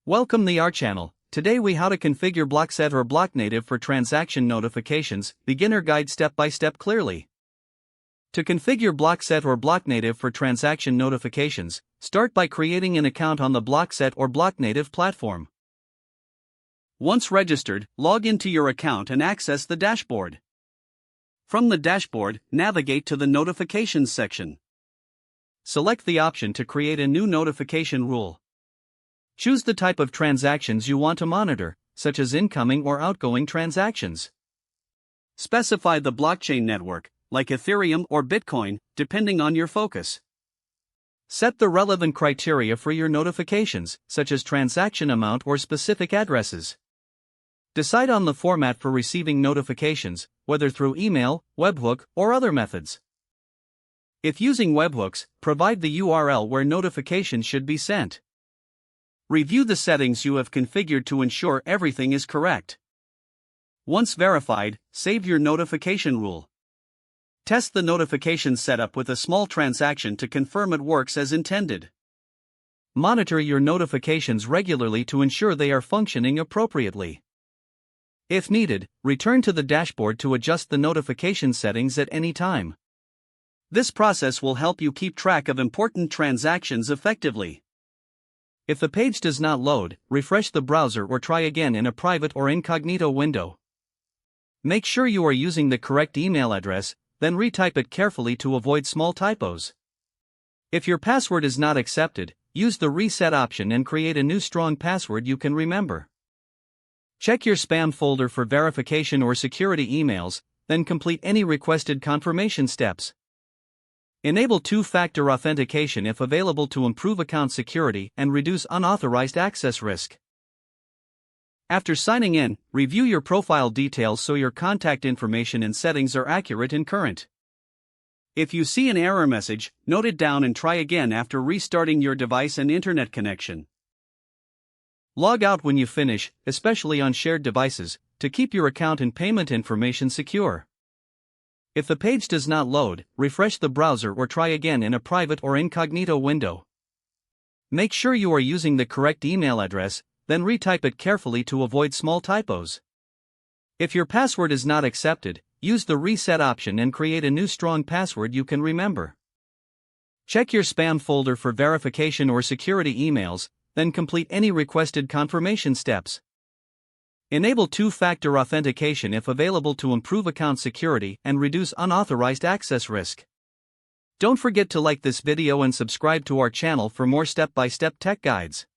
Welcome to our channel. Today we how to configure Blockset or Blocknative for transaction notifications, beginner guide step by step clearly. To configure Blockset or Blocknative for transaction notifications, start by creating an account on the Blockset or Blocknative platform. Once registered, log into your account and access the dashboard. From the dashboard, navigate to the Notifications section. Select the option to create a new notification rule. Choose the type of transactions you want to monitor, such as incoming or outgoing transactions. Specify the blockchain network, like Ethereum or Bitcoin, depending on your focus. Set the relevant criteria for your notifications, such as transaction amount or specific addresses. Decide on the format for receiving notifications, whether through email, webhook, or other methods. If using webhooks, provide the URL where notifications should be sent. Review the settings you have configured to ensure everything is correct. Once verified, save your notification rule. Test the notification setup with a small transaction to confirm it works as intended. Monitor your notifications regularly to ensure they are functioning appropriately. If needed, return to the dashboard to adjust the notification settings at any time. This process will help you keep track of important transactions effectively. If the page does not load, refresh the browser or try again in a private or incognito window. Make sure you are using the correct email address, then retype it carefully to avoid small typos. If your password is not accepted, use the reset option and create a new strong password you can remember. Check your spam folder for verification or security emails, then complete any requested confirmation steps. Enable two-factor authentication if available to improve account security and reduce unauthorized access risk. After signing in, review your profile details so your contact information and settings are accurate and current. If you see an error message, note it down and try again after restarting your device and internet connection. Log out when you finish, especially on shared devices, to keep your account and payment information secure. If the page does not load, refresh the browser or try again in a private or incognito window. Make sure you are using the correct email address, then retype it carefully to avoid small typos. If your password is not accepted, use the reset option and create a new strong password you can remember. Check your spam folder for verification or security emails, then complete any requested confirmation steps. Enable two-factor authentication if available to improve account security and reduce unauthorized access risk. Don't forget to like this video and subscribe to our channel for more step-by-step tech guides.